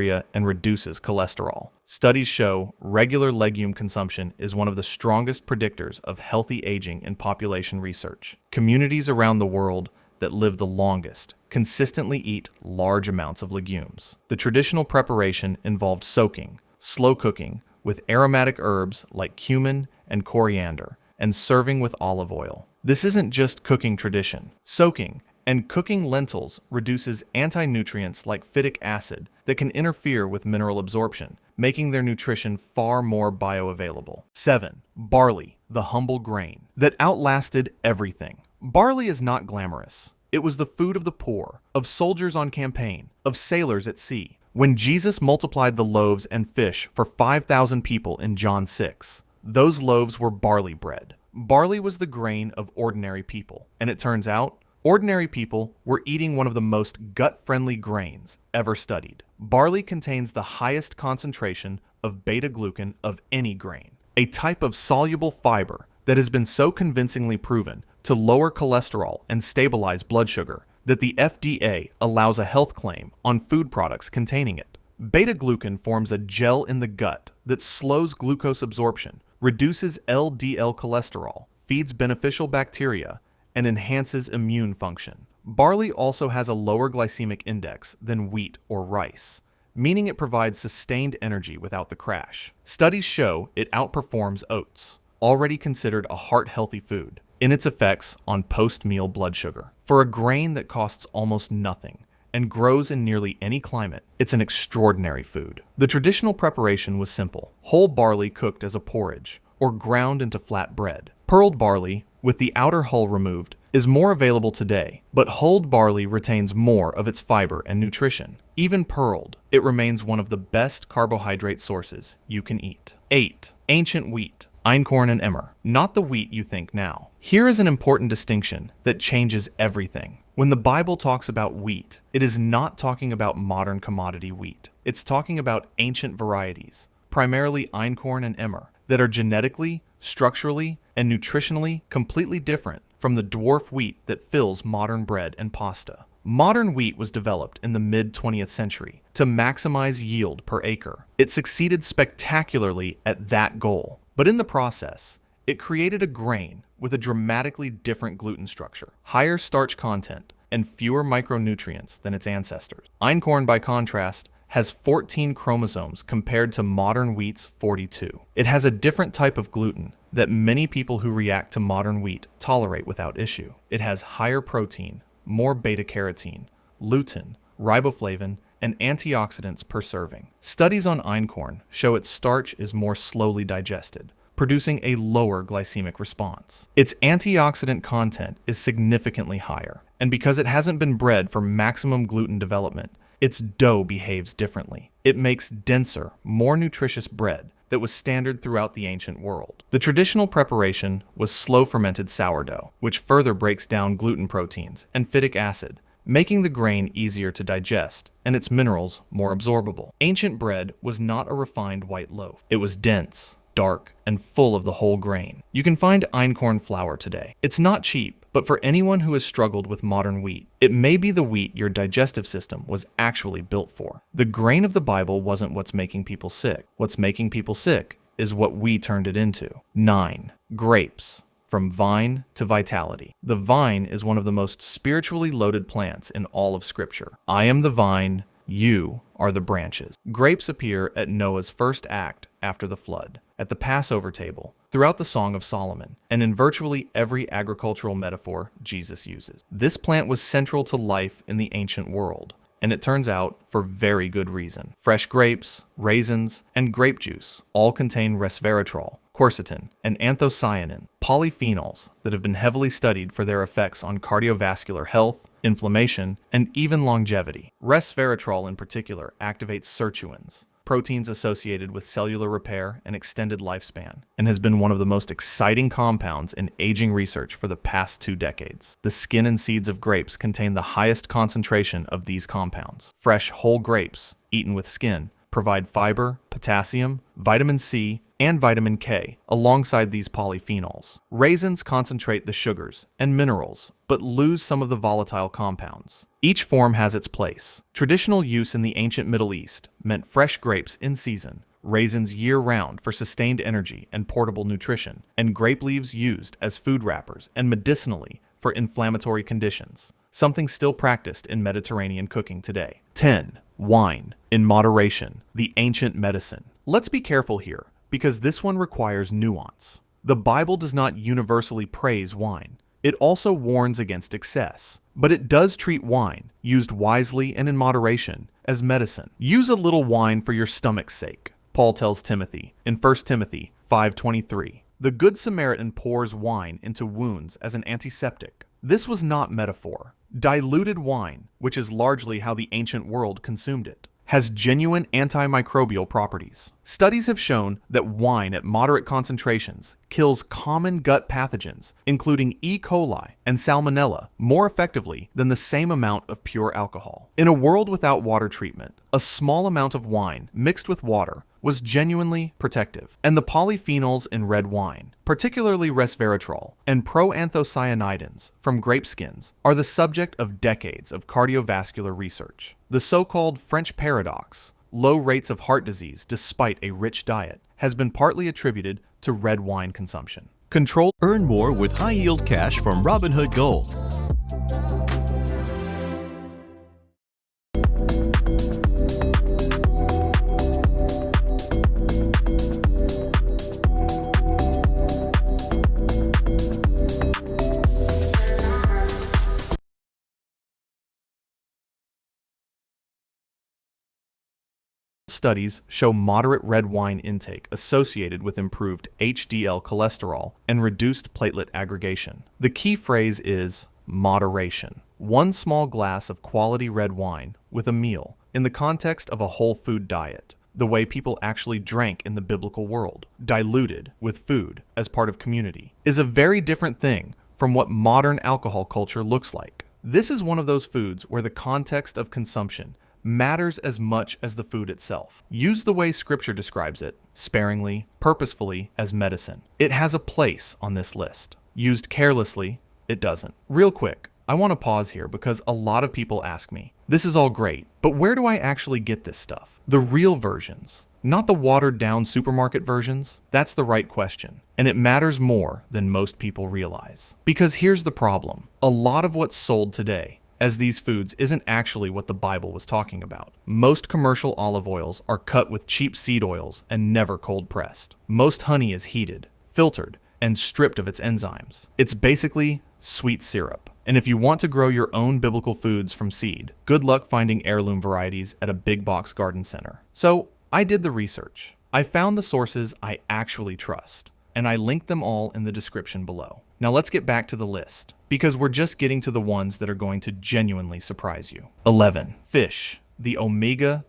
and reduces cholesterol. Studies show regular legume consumption is one of the strongest predictors of healthy aging in population research. Communities around the world that live the longest consistently eat large amounts of legumes. The traditional preparation involved soaking, slow cooking, with aromatic herbs like cumin and coriander, and serving with olive oil. This isn't just cooking tradition. Soaking and cooking lentils reduces anti-nutrients like phytic acid that can interfere with mineral absorption, making their nutrition far more bioavailable. 7. Barley, the humble grain that outlasted everything. Barley is not glamorous. It was the food of the poor, of soldiers on campaign, of sailors at sea. When Jesus multiplied the loaves and fish for 5,000 people in John 6, those loaves were barley bread. Barley was the grain of ordinary people, and it turns out, ordinary people were eating one of the most gut-friendly grains ever studied. Barley contains the highest concentration of beta-glucan of any grain, a type of soluble fiber that has been so convincingly proven to lower cholesterol and stabilize blood sugar that the FDA allows a health claim on food products containing it. Beta-glucan forms a gel in the gut that slows glucose absorption, reduces LDL cholesterol, feeds beneficial bacteria, and enhances immune function. Barley also has a lower glycemic index than wheat or rice, meaning it provides sustained energy without the crash. Studies show it outperforms oats, already considered a heart-healthy food, in its effects on post-meal blood sugar. For a grain that costs almost nothing and grows in nearly any climate, it's an extraordinary food. The traditional preparation was simple: whole barley cooked as a porridge or ground into flat bread. Pearled barley, with the outer hull removed, is more available today, but hulled barley retains more of its fiber and nutrition. Even pearled, it remains one of the best carbohydrate sources you can eat. 8. Ancient wheat, einkorn and emmer, not the wheat you think now. Here is an important distinction that changes everything. When the Bible talks about wheat, it is not talking about modern commodity wheat. It's talking about ancient varieties, primarily einkorn and emmer, that are genetically, structurally, and nutritionally completely different from the dwarf wheat that fills modern bread and pasta. Modern wheat was developed in the mid-20th century to maximize yield per acre. It succeeded spectacularly at that goal, but in the process, it created a grain with a dramatically different gluten structure, higher starch content, and fewer micronutrients than its ancestors. Einkorn, by contrast, has 14 chromosomes compared to modern wheat's 42. It has a different type of gluten that many people who react to modern wheat tolerate without issue. It has higher protein, more beta-carotene, lutein, riboflavin, and antioxidants per serving. Studies on einkorn show its starch is more slowly digested, producing a lower glycemic response. Its antioxidant content is significantly higher, and because it hasn't been bred for maximum gluten development, its dough behaves differently. It makes denser, more nutritious bread that was standard throughout the ancient world. The traditional preparation was slow-fermented sourdough, which further breaks down gluten proteins and phytic acid, making the grain easier to digest and its minerals more absorbable. Ancient bread was not a refined white loaf. It was dense, dark, and full of the whole grain. You can find einkorn flour today. It's not cheap, but for anyone who has struggled with modern wheat, it may be the wheat your digestive system was actually built for. The grain of the Bible wasn't what's making people sick. What's making people sick is what we turned it into. 9. Grapes, from vine to vitality. The vine is one of the most spiritually loaded plants in all of Scripture. I am the vine, you are the branches. Grapes appear at Noah's first act after the flood, at the Passover table, throughout the Song of Solomon, and in virtually every agricultural metaphor Jesus uses. This plant was central to life in the ancient world, and it turns out for very good reason. Fresh grapes, raisins, and grape juice all contain resveratrol, quercetin, and anthocyanin, polyphenols that have been heavily studied for their effects on cardiovascular health, inflammation, and even longevity. Resveratrol in particular activates sirtuins, proteins associated with cellular repair and extended lifespan, and has been one of the most exciting compounds in aging research for the past 2 decades. The skin and seeds of grapes contain the highest concentration of these compounds. Fresh whole grapes, eaten with skin, provide fiber, potassium, vitamin C, and vitamin K alongside these polyphenols. Raisins concentrate the sugars and minerals, but lose some of the volatile compounds. Each form has its place. Traditional use in the ancient Middle East meant fresh grapes in season, raisins year-round for sustained energy and portable nutrition, and grape leaves used as food wrappers and medicinally for inflammatory conditions, something still practiced in Mediterranean cooking today. 10. Wine, in moderation, the ancient medicine. Let's be careful here, because this one requires nuance. The Bible does not universally praise wine. It also warns against excess. But it does treat wine, used wisely and in moderation, as medicine. Use a little wine for your stomach's sake, Paul tells Timothy in 1 Timothy 5:23. The Good Samaritan pours wine into wounds as an antiseptic. This was not metaphor. Diluted wine, which is largely how the ancient world consumed it, has genuine antimicrobial properties. Studies have shown that wine at moderate concentrations kills common gut pathogens, including E. coli and Salmonella, more effectively than the same amount of pure alcohol. In a world without water treatment, a small amount of wine mixed with water was genuinely protective, and the polyphenols in red wine, particularly resveratrol and proanthocyanidins from grape skins, are the subject of decades of cardiovascular research. The so-called French paradox, low rates of heart disease despite a rich diet, has been partly attributed to red wine consumption. Earn more with high-yield cash from Robinhood Gold. Studies show moderate red wine intake associated with improved HDL cholesterol and reduced platelet aggregation. The key phrase is moderation. One small glass of quality red wine with a meal in the context of a whole food diet, the way people actually drank in the biblical world, diluted with food as part of community, is a very different thing from what modern alcohol culture looks like. This is one of those foods where the context of consumption matters as much as the food itself. Use the way Scripture describes it, sparingly, purposefully, as medicine. It has a place on this list. Used carelessly, it doesn't. Real quick, I want to pause here because a lot of people ask me, this is all great, but where do I actually get this stuff? The real versions, not the watered-down supermarket versions. That's the right question, and it matters more than most people realize. Because here's the problem. A lot of what's sold today as these foods isn't actually what the Bible was talking about. Most commercial olive oils are cut with cheap seed oils and never cold pressed. Most honey is heated, filtered, and stripped of its enzymes. It's basically sweet syrup. And if you want to grow your own biblical foods from seed, good luck finding heirloom varieties at a big box garden center. So I did the research. I found the sources I actually trust, and I linked them all in the description below. Now let's get back to the list, because we're just getting to the ones that are going to genuinely surprise you. 11. Fish, the omega